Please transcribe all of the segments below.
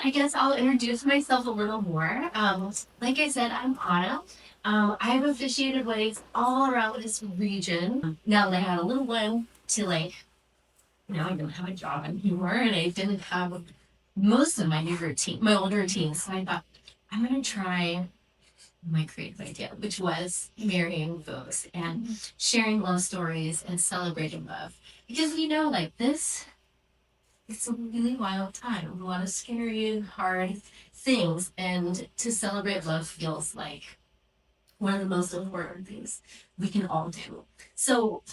I guess I'll introduce myself a little more. Like I said, I'm Anna. I've officiated weddings all around this region. Now that I had a little one to I don't have a job anymore, and I didn't have most of my new routine, my old routine. So I thought I'm gonna try my creative idea, which was marrying folks and sharing love stories and celebrating love. Because like this, it's a really wild time, a lot of scary and hard things, and to celebrate love feels like one of the most important things we can all do. So,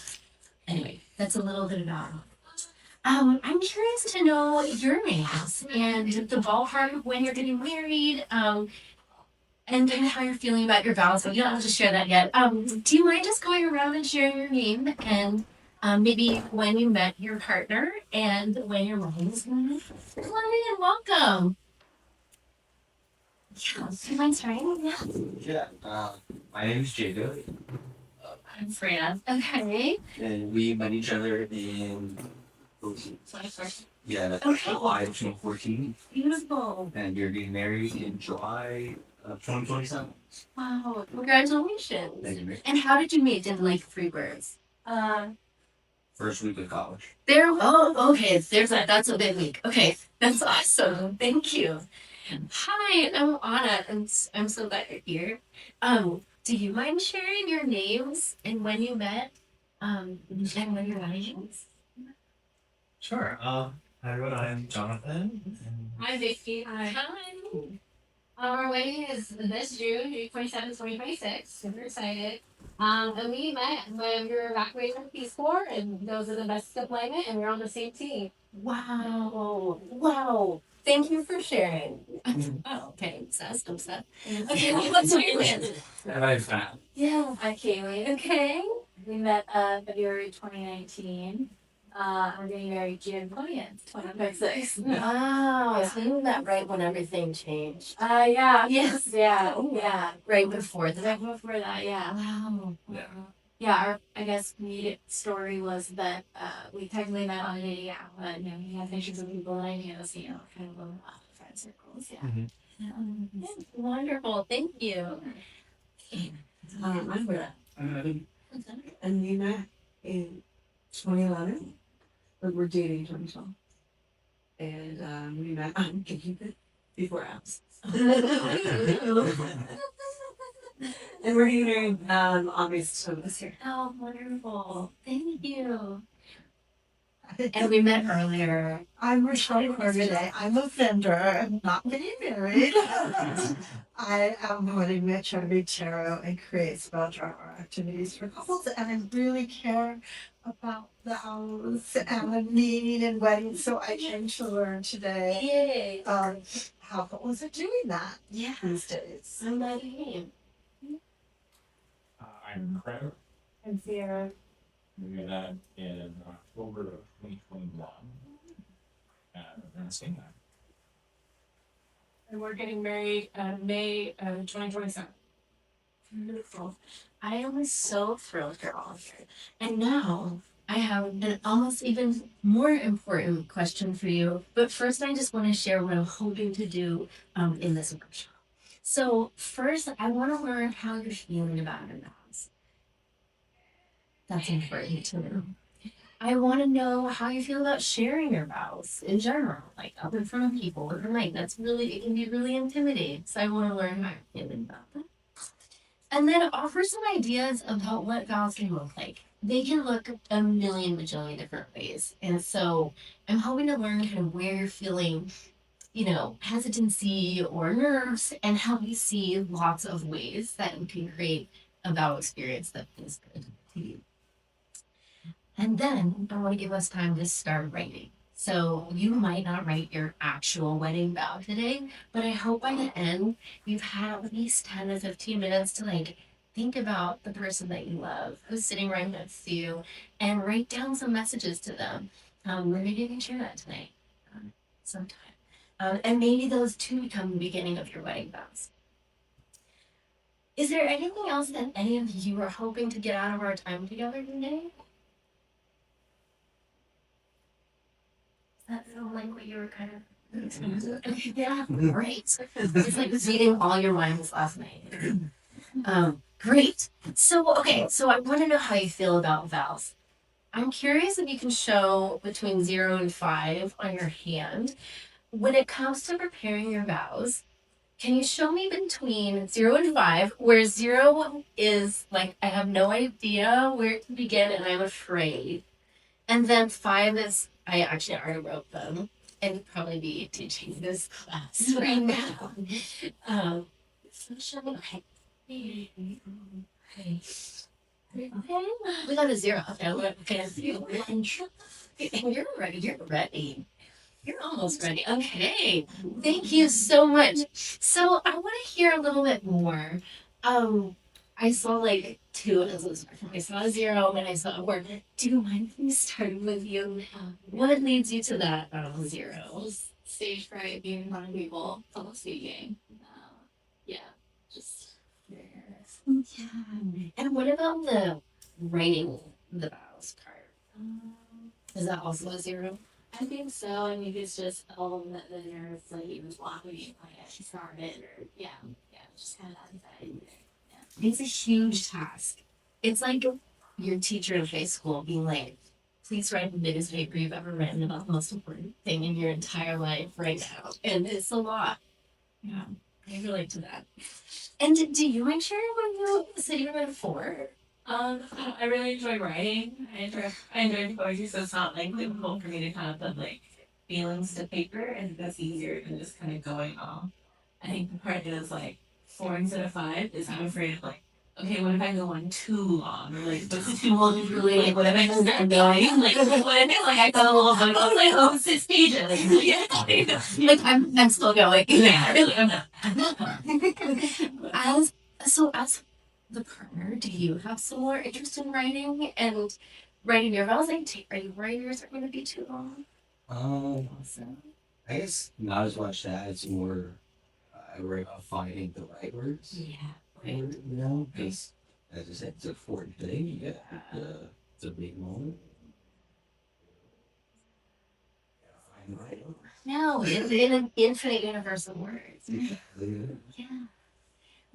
anyway, that's a little bit about. I'm curious to know your names and the ballpark of when you're getting married, and how you're feeling about your vows. But you don't have to share that yet. Do you mind just going around and sharing your name and maybe when you met your partner and when your wedding was going on? Come on in, welcome. Yeah, do you mind starting? Yeah. Yeah, my name is Jacob, I'm Fran. Okay. and we met each other in yeah, Okay. July of 2014, Beautiful. and you're getting married in July of 2027. Wow. Congratulations. Thank you, And how did you meet in like three words? Uh, First week of college. There. Oh, okay. That's a big week. Okay, that's awesome. Thank you. Hi, I'm Anna, and I'm so glad you're here. Do you mind sharing your names and when you met? And when your wedding was? Sure. Hi everyone, I'm Jonathan. Hi, Vicky. Hi. Hi. Our wedding is this June, June 27th, 2026. Super excited. And we met when we were evacuating from Peace Corps, and those are the best deployment, and we're on the same team. Wow. Wow. Thank you for sharing. Oh, okay. Obsessed, obsessed. Okay, what's your name? And I'm Fat. Yeah. Hi, Kaylee. Okay. We met February 2019. We're getting married June 20th, 2026. Wow. So you met right when everything changed. Yeah. Yes. Yeah. Yeah. Right before that. Right before that. Yeah. Wow. Yeah. Yeah. Our, I guess, the story was that we technically met on a dating app, but we had pictures of people that I knew, so kind of a friend circles. Yeah. Mm-hmm. Yeah. Wonderful. Thank you. I'm Brett, and we met in 2011, but we're dating in 2012. And we met on Cupid before apps. And we're getting married August of this year. Oh, wonderful. Thank you. And we met earlier. I'm Rochelle Cormier. I'm a vendor. I'm not getting married. I am wedding maternity tarot and create spell drama activities for couples, and I really care about the vows and the meaning and weddings. So I came to learn today Yay. how couples are doing that Yeah. these days. I'm glad you came. I'm Craig. I'm Sierra. We met in October of 2021. And same that. And we're getting married May 2027. Beautiful. I am so thrilled you're all here. And now I have an almost even more important question for you. But first, I just want to share what I'm hoping to do in this workshop. So, first, I want to learn how you're feeling about your vows. That's important to know. I want to know how you feel about sharing your vows in general, like up in front of people or like it can be really intimidating. So I want to learn how you're feeling about that. And then offer some ideas about what vows can look like. They can look a million bajillion different ways. And so I'm hoping to learn kind of where you're feeling, hesitancy or nerves, and how you see lots of ways that you can create a vow experience that feels good to you. And then I want to give us time to start writing. So you might not write your actual wedding vow today, but I hope by the end you've had at least 10 to 15 minutes to think about the person that you love who's sitting right next to you and write down some messages to them. Maybe you can share that tonight sometime. And maybe those two become the beginning of your wedding vows. Is there anything else that any of you are hoping to get out of our time together today? Does that sound like what you were kind of Yeah, great. It's like reading all your rhymes last night. Great. So, okay, so I want to know how you feel about vowels. I'm curious if you can show between 0 and 5 on your hand. When it comes to preparing your vows, can you show me between 0 and 5, where 0 is like, I have no idea where to begin and I'm afraid. And then 5 is, I actually already wrote them and probably be teaching this class right now. So show me, okay. Okay. We got a 0. Okay. And you're ready. You're ready. You're almost ready. Okay. Thank you so much. So I want to hear a little bit more. I saw like 2 as a spectrum. I saw a 0 and I saw a 4. Do you mind if we start with you? What leads you to that 0? Stage fright, being in front of people, public speaking. Yeah, just very nervous. Yeah. And what about the writing the vows part? Is that also a 0? I think so. I mean, it's just all of the nerves, like even blocking me, like I should start it, or yeah, just kind of that anxiety there. It's a huge task. It's like your teacher in high school being like, please write the biggest paper you've ever written about the most important thing in your entire life right now. And it's a lot. Yeah, I relate to that. And do you enjoy when you said you were at 4? I really enjoy writing. I enjoy poetry, so it's not like difficult for me to kind of put like feelings to paper, and that's easier than just kind of going off. I think the part is like 4 instead of 5 is I'm afraid of like, okay, what if I go on too long? Or like, what's too long? Really, like, what if I just start going? Like, what if like I go a little bit, I was like, oh, 6 pages. Like, yeah, Like I'm still going. yeah, really, I'm not. As as the partner, do you have some more interest in writing and writing your vows? Like, are you worried yours are going to be too long? Um, I guess not as much that. It's more I worry about finding the right words. Yeah. You know, because as I said, it's a 4th thing. Yeah, it's a big moment. Find the right words. No, in an infinite universe of words. Exactly. Yeah.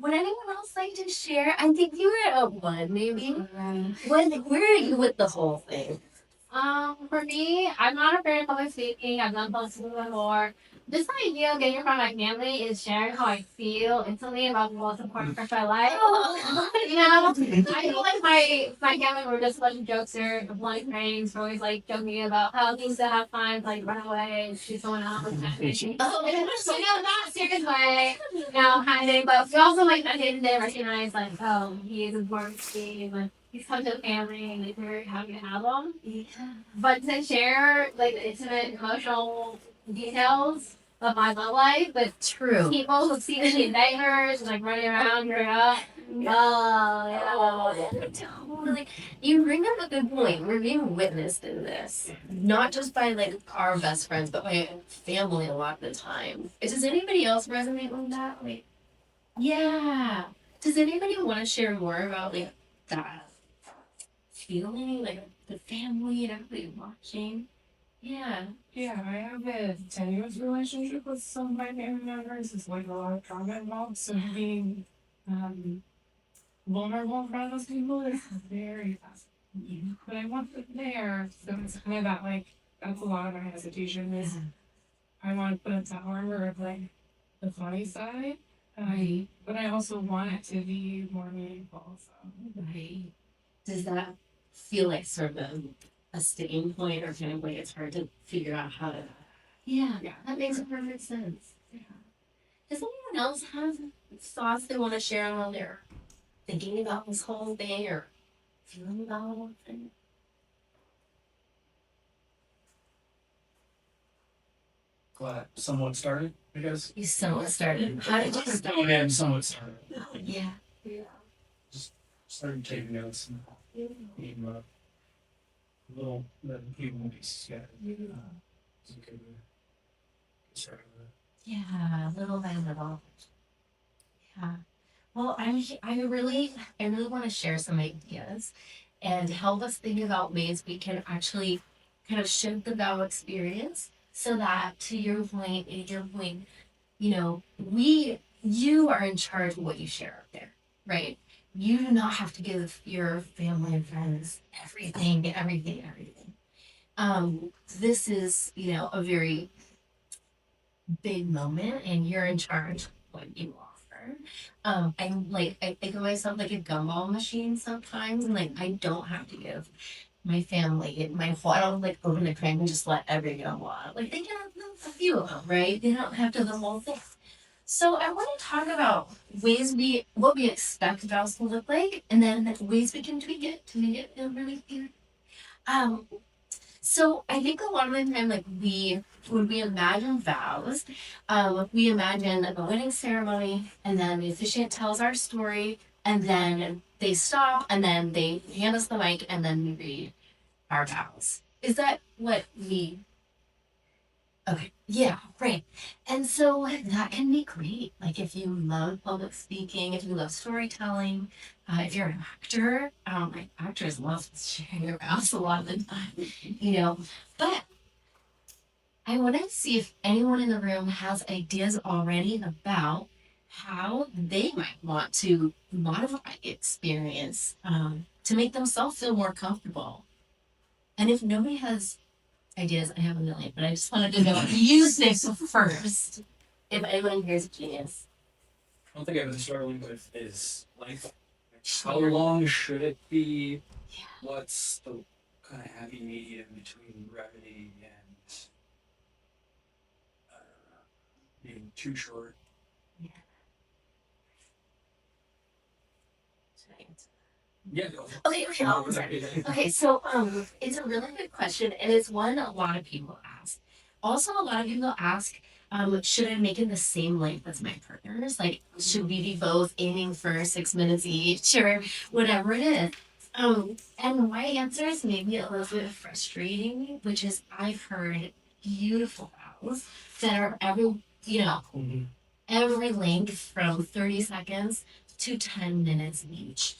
Would anyone else like to share? I think you were at 1, maybe. Where are you with the whole thing? For me, I'm not afraid of public speaking. I've done public speaking before. This idea of getting in front of my family is sharing how I feel instantly about the most important person in my life. You know, I feel like my family were just a bunch of jokesters, blunt pranks, were always like joking about how things that have fun, like run away and shoot someone else. So not a serious way, hiding, but we also like at the end of the day recognize like, oh, he is important to me, but he's come to the family and like we're happy to have him. Yeah. But to share like the intimate emotional details of my love life with True. people who see me in diapers and like running around growing up. Oh, yeah. Totally. You bring up a good point. We're being witnessed in this, not just by like our best friends, but by family a lot of the time. Does anybody else resonate with that? Like, yeah. Does anybody want to share more about like that feeling, like the family and everybody watching? Yeah. Yeah, I have a tenuous relationship with some of my family members. There's like a lot of trauma involved, so being vulnerable in front of those people is very fascinating. But I want them there, so it's kind of that like that's a lot of my hesitation is I want to put a tower of like the funny side, Right. but I also want it to be more meaningful. So Right. Does that feel like sort of a sticking point or kind of like it's hard to figure out how to. Yeah, Yeah. that makes perfect sense. Yeah. Does anyone else have thoughts they want to share while they're thinking about this whole thing or feeling about the whole thing? Glad someone started, I guess. You somewhat started. How did you start? Oh, man, someone started. Yeah. Started taking notes and eating up little people pieces together. So we could get started with it. Yeah, little by little. Yeah. Well, I really want to share some ideas and help us think about ways we can actually kind of shift the vow experience so that to your point, you know, you are in charge of what you share out there, right? You do not have to give your family and friends everything. This is, a very big moment, and you're in charge of what you offer. I think of myself like a gumball machine sometimes, and like I don't have to give my family my whole. I don't like open the crate and just let every gumball out. Like they can have a few of them, right? They don't have to the whole thing. So I want to talk about what we expect vows to look like, and then ways we can tweak it to make it really cute. Um, so I think a lot of the time, like when we imagine vows, we imagine the wedding ceremony, and then the officiant tells our story, and then they stop, and then they hand us the mic, and then we read our vows. Is that what we Okay. Yeah, right. And so that can be great. Like if you love public speaking, if you love storytelling, if you're an actor, like actors love sharing their mouths a lot of the time, you know. But I want to see if anyone in the room has ideas already about how they might want to modify the experience to make themselves feel more comfortable. And if nobody has ideas, I have a million, but I just wanted to know you say so first. If anyone here's a genius. One thing I've been struggling with is length. How long should it be? Yeah. What's the kind of happy medium between brevity and being too short? Yeah. Yeah. Okay, so it's a really good question, and it's one a lot of people ask. Also, a lot of people ask, should I make it the same length as my partners? Like, should we be both aiming for 6 minutes each, or whatever it is? And my answer is maybe a little bit frustrating, which is I've heard beautiful vows that are every length from 30 seconds to 10 minutes each.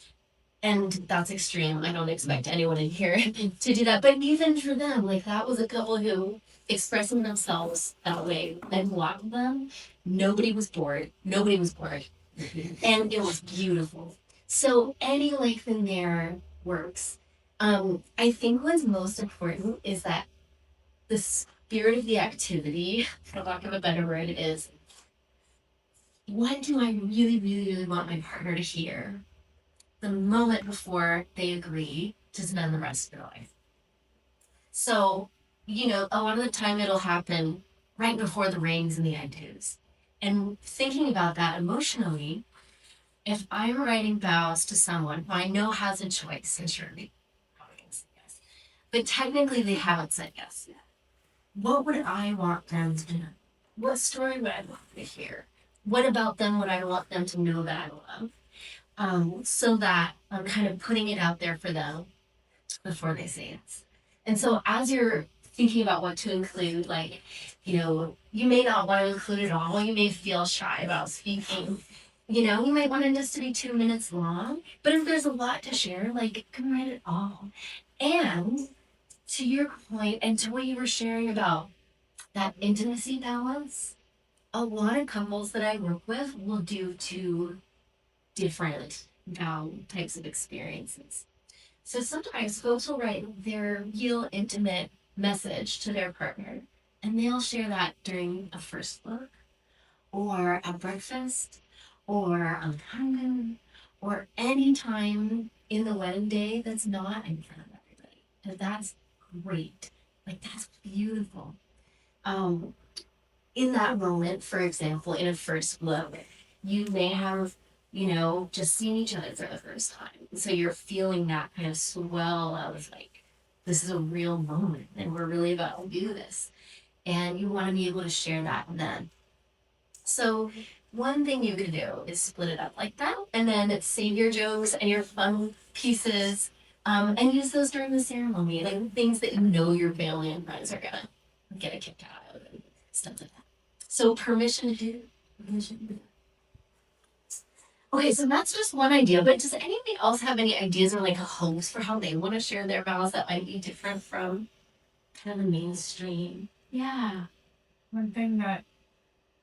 And that's extreme. I don't expect anyone in here to do that. But even for them, like that was a couple who expressing themselves that way. And a lot of them, nobody was bored. Nobody was bored. And it was beautiful. So any length in there works. I think what's most important is that the spirit of the activity, for lack of a better word, is what do I really, really, really want my partner to hear the moment before they agree to spend the rest of their life. So, a lot of the time it'll happen right before the rings and the I do's. And thinking about that emotionally, if I'm writing vows to someone who I know has a choice, and surely probably gonna say yes, but technically they haven't said yes yet. What would I want them to know? What story would I want to hear? What about them would I want them to know that I love? So that I'm kind of putting it out there for them before they say yes. And so as you're thinking about what to include, like, you may not want to include it all. You may feel shy about speaking. You might want it just to be 2 minutes long. But if there's a lot to share, like, you can write it all. And to your point, and to what you were sharing about that intimacy balance, a lot of couples that I work with will do two different types of experiences. So sometimes folks will write their real intimate message to their partner, and they'll share that during a first look, or at breakfast, or on the honeymoon, or any time in the wedding day that's not in front of everybody. And that's great. Like, that's beautiful. In that moment, for example, in a first look, you may have just seen each other for the first time. So you're feeling that kind of swell of like, this is a real moment and we're really about to do this. And you want to be able to share that then. So one thing you could do is split it up like that and then save your jokes and your fun pieces and use those during the ceremony. Like things that your family and friends are gonna get a kick out of and stuff like that. So permission to do. Okay, so that's just one idea, but does anybody else have any ideas or like hopes for how they want to share their vows that might be different from kind of the mainstream? Yeah. One thing that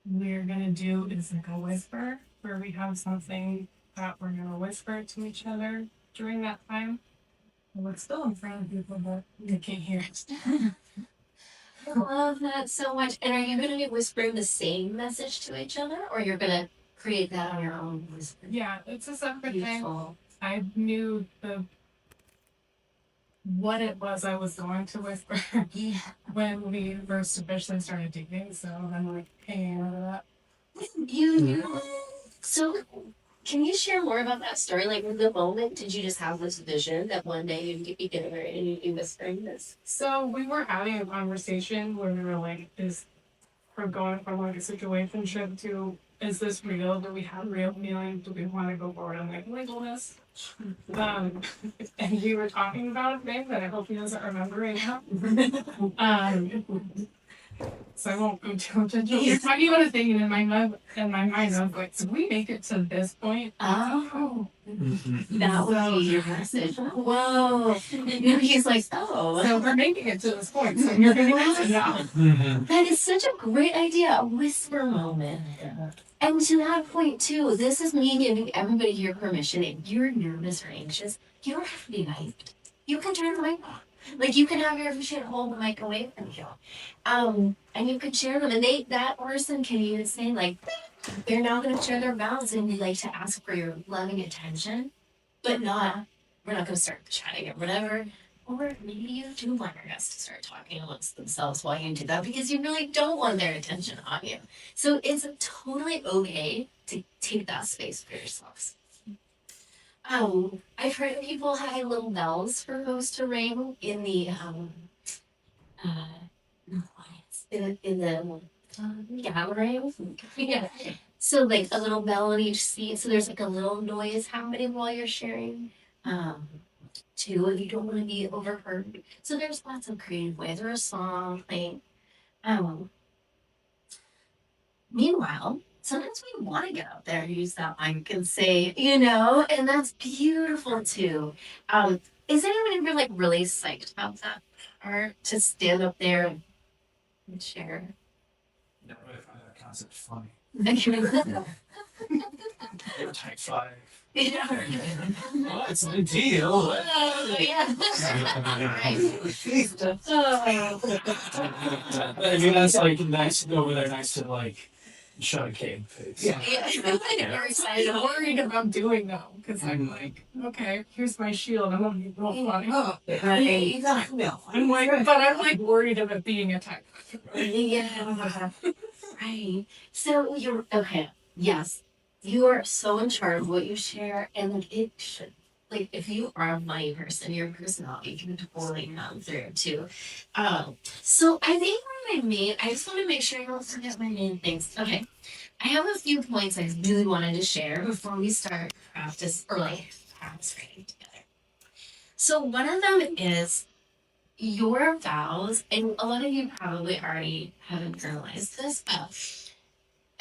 we're gonna do is like a whisper, where we have something that we're gonna whisper to each other during that time. Well, it's still in front of people, but they can't hear it. I love that so much. And are you going to be whispering the same message to each other, or you're going to create that on your own whisper? Yeah, it's a separate thing. Beautiful. I knew what it was I was going to whisper Yeah. when we first officially started dating, so I'm like hanging on to that. You knew. So, can you share more about that story? Like, in the moment, did you just have this vision that one day you'd get together and you'd be whispering this? So we were having a conversation where we were like, is we're going from like a situationship to, is this real? Do we have real feelings? Do we want to go forward on like legalness? And we were talking about a thing that I hope he doesn't remember right now. So I won't go too much into it. We're talking about a thing, and in my mind, I was like, so we make it to this point. Oh, that would be your message. Whoa. And he's like, oh. So we're making it to this point, so you're going to get to know. That is such a great idea, a whisper moment. And to that point too, this is me giving everybody here permission. If you're nervous or anxious, you don't have to be hyped. You can turn the mic off. Like you can have your shit hold the mic away from you. And you can share them. And that person can even say like, they're now gonna share their vows and they like to ask for your loving attention, but we're not gonna start chatting or whatever. Or maybe you do want your guests to start talking amongst themselves while you do that because you really don't want their attention on you. So it's totally okay to take that space for yourselves. I've heard people having little bells for host to ring in the gathering. Yeah. So like a little bell in each seat. So there's like a little noise happening while you're sharing. Too, if you don't want to be overheard. So there's lots of creative ways, or a song playing. Meanwhile, sometimes we want to get out there and use that mic and say, and that's beautiful too. Is anyone ever like really psyched about that? Or to stand up there and share? No, I find that concept funny. Type 5. Yeah. Well, it's an deal. Yeah. I mean, that's like nice over there, nice to like shut a cave face. Yeah. Very excited. I'm worried about doing though, because I'm like, okay, here's my shield. I want to be real funny. No. I'm like worried of it being attacked. Yeah. Right. So you're okay. Yes. You are so in charge of what you share, and like it should. Like if you are a funny person, your personality can totally come through too. So I think I just want to make sure I don't forget my main things. Okay. I have a few points I really wanted to share before we start practice writing together. So one of them is your vows, and a lot of you probably already have internalized this, but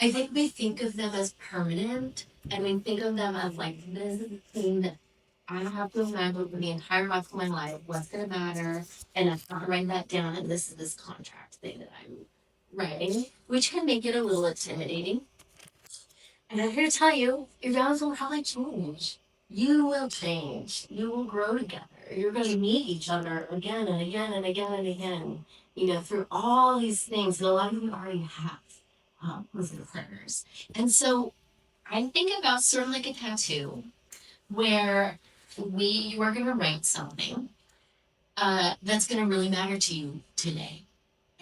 I think we think of them as permanent, and we think of them as like this is the thing that I have to remember for the entire rest of my life. What's gonna matter, and I've got to write that down. And this is this contract thing that I'm writing, which can make it a little intimidating. And I'm here to tell you, your vows will probably change. You will change. You will grow together. You're going to meet each other again and again and again and again. Through all these things that a lot of you already have. With your partners. And so I think about sort of like a tattoo where you are going to write something that's going to really matter to you today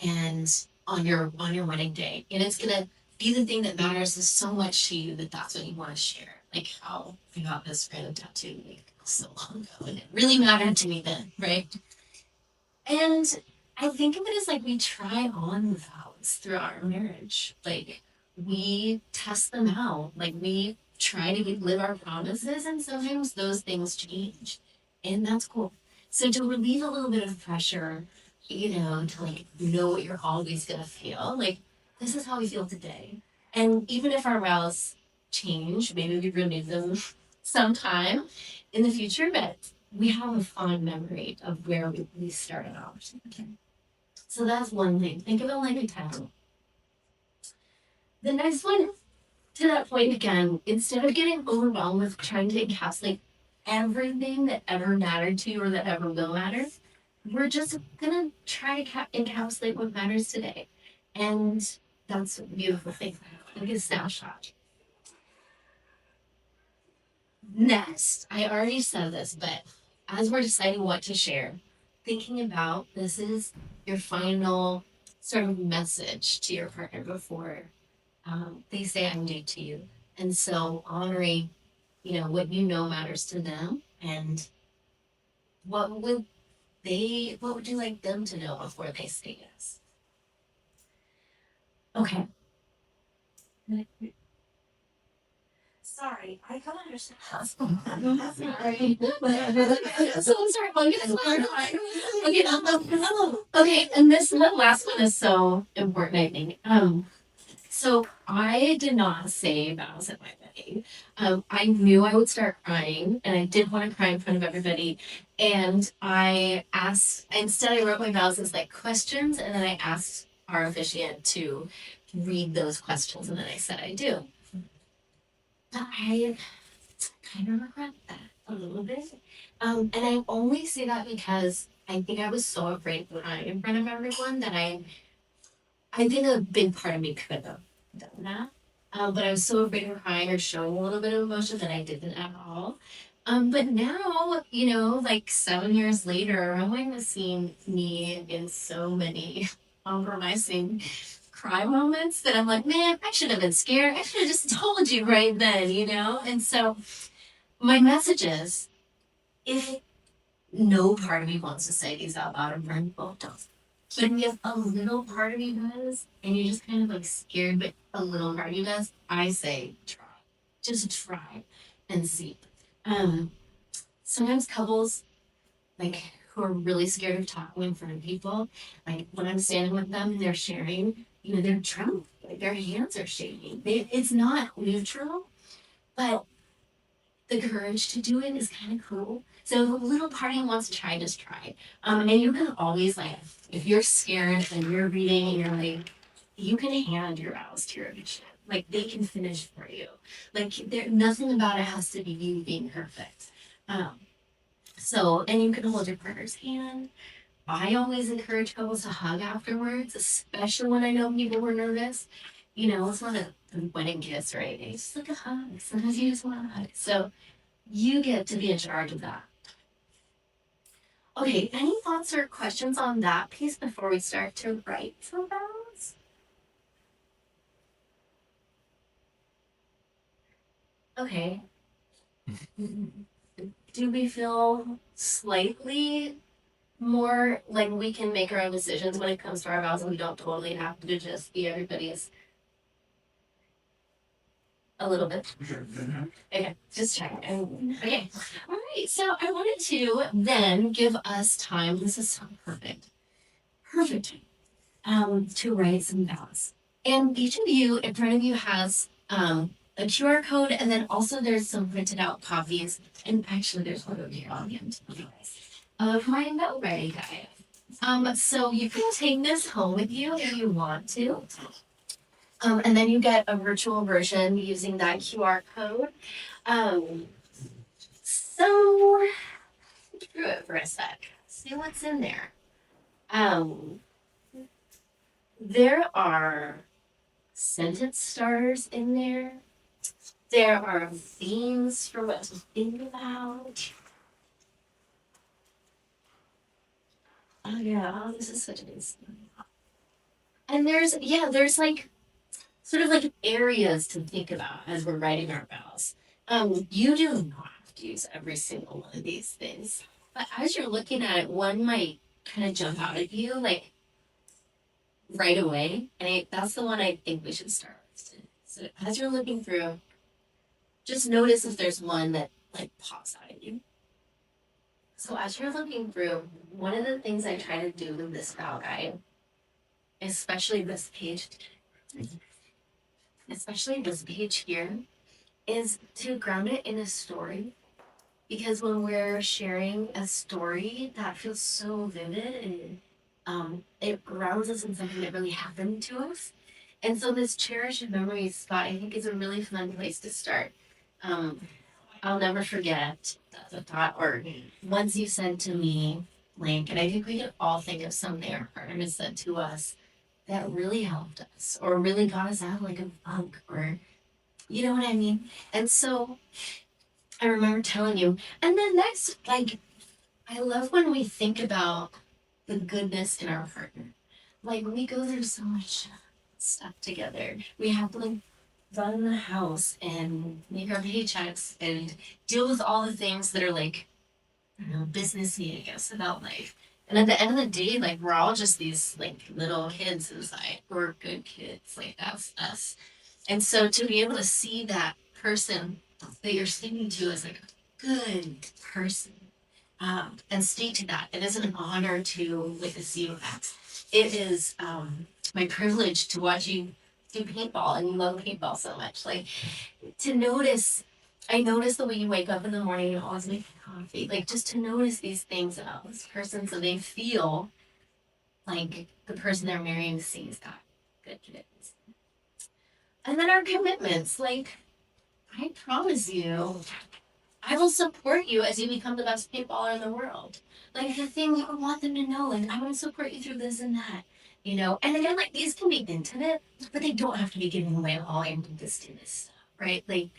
and on your wedding day. And it's going to be the thing that matters so much to you that that's what you want to share. Like how I got this random tattoo like so long ago and it really mattered to me then, right? And I think of it as like we try on vows throughout our marriage. Like we test them out. Like we try to live our promises, and sometimes those things change, and that's cool. So to relieve a little bit of pressure, to like know what you're always gonna feel. Like this is how we feel today, and even if our vows change, maybe we renew them sometime in the future, but we have a fond memory of where we started off. So that's one thing. Think of it like a title. The next one, to that point again, instead of getting overwhelmed with trying to encapsulate everything that ever mattered to you or that ever will matter, we're just gonna try to encapsulate what matters today. And that's a beautiful thing, like a snapshot. Next, I already said this, but as we're deciding what to share, thinking about this is your final sort of message to your partner before they say I'm new to you. And so honoring, what you know matters to them and what would you like them to know before they say yes? Okay. Sorry, I don't understand. Sorry. So sorry, okay, and this last one is so important, I think. So I did not say vows at my wedding. I knew I would start crying, and I did want to cry in front of everybody. And I asked, instead, I wrote my vows as like questions, and then I asked our officiant to read those questions, and then I said I do. But I kind of regret that a little bit. And I only say that because I think I was so afraid of crying in front of everyone that I think a big part of me could have done that. But I was so afraid of crying or showing a little bit of emotion that I didn't at all. But now, like 7 years later, I'm going to see me in so many compromising cry moments that I'm like, man, I should have been scared. I should have just told you right then. And so my message is, if no part of me wants to say these out loud in front of people, don't. But if a little part of you does, and you're just kind of like scared, but a little part of you does, I say try. Just try and see. Sometimes couples, like, who are really scared of talking in front of people, like when I'm standing with them and they're sharing, they're drunk, like their hands are shaking. It's not neutral, but the courage to do it is kind of cool. So if a little party wants to try, just try. And you can always like, if you're scared and you're reading and you're like, you can hand your vows to your patient. Like they can finish for you. Like nothing about it has to be you being perfect. And you can hold your partner's hand. I always encourage couples to hug afterwards, especially when I know people were nervous. It's not a wedding kiss or anything. It's just like a hug. Sometimes you just want to hug. So you get to be in charge of that. Okay, any thoughts or questions on that piece before we start to write some vows? Okay. Do we feel slightly more like we can make our own decisions when it comes to our vows and we don't totally have to just be everybody's a little bit? Okay, just checking. Okay, all right. So I wanted to then give us time. This is so perfect. Perfect. To write some vows. And each of you in front of you has a QR code, and then also there's some printed out copies. And actually, there's one over here on the end of my note writing guide. So you can take this home with you if you want to. And then you get a virtual version using that QR code. So through it for a sec. See what's in there. There are sentence starters in there. There are themes for what to think about. Oh yeah, this is such an instant. And there's like sort of like areas to think about as we're writing our vows. You do not have to use every single one of these things, but as you're looking at it, one might kind of jump out at you like right away, and that's the one I think we should start with. So as you're looking through, just notice if there's one that like pops out at you. So as you're looking through, one of the things I try to do in this vow guide, especially this page here, is to ground it in a story. Because when we're sharing a story, that feels so vivid and it grounds us in something that really happened to us. And so this cherished memories spot, I think, is a really fun place to start. Um, I'll never forget the thought or once you said to me, Link, and I think we could all think of something our partner has said to us that really helped us or really got us out of like a funk or you know what I mean? And so I remember telling you, and then next, like, I love when we think about the goodness in our partner. Like, we go through so much stuff together. We have to, like, run the house and make our paychecks and deal with all the things that are, like, I don't know, businessy, I guess, about life. And at the end of the day, like, we're all just these, like, little kids inside. We're good kids. Like, that's us. And so to be able to see that person that you're speaking to as like a good person, and speak to that, it is an honor to witness you that. It is my privilege to watch you do paintball, and you love paintball so much. Like to notice, I notice the way you wake up in the morning and always make coffee. Like just to notice these things about this person, so they feel like the person they're marrying sees that good commitments. And then our commitments, like I promise you, I will support you as you become the best paintballer in the world. Like the thing you want them to know, like I want to support you through this and that, you know. And again, like these can be intimate, but they don't have to be giving away all your business stuff, right? Like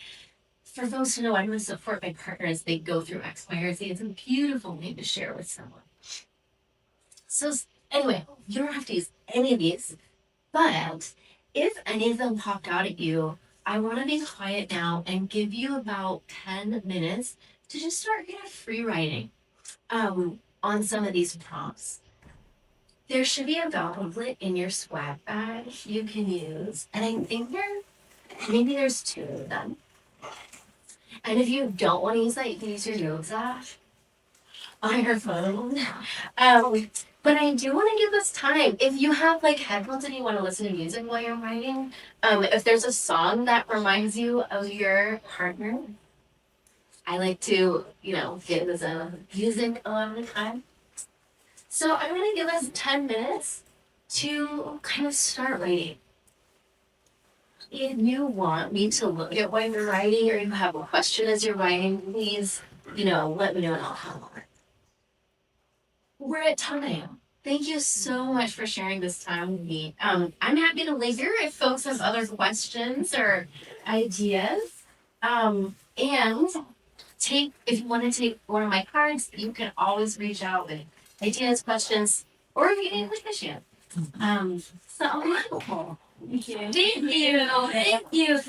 for folks to know, I'm going to support my partner as they go through X, Y, or Z. It's a beautiful thing to share with someone. So anyway, you don't have to use any of these, but if any of them popped out at you, I want to be quiet now and give you about 10 minutes to just start kind of free writing on some of these prompts. There should be a pamphlet in your swag bag you can use, and I think maybe there's two of them. And if you don't want to use that, you can use your notes app on your phone. But I do want to give this time. If you have like headphones and you want to listen to music while you're writing, if there's a song that reminds you of your partner, I like to, get as a music a lot of the time. So I'm gonna give us 10 minutes to kind of start writing. If you want me to look at what you're writing or you have a question as you're writing, please, let me know and I'll help. We're at time. Thank you so much for sharing this time with me. I'm happy to linger if folks have other questions or ideas. And if you want to take one of my cards, you can always reach out with ideas, questions, or if you need a question. So wonderful. Thank you. Thank you. Thank you.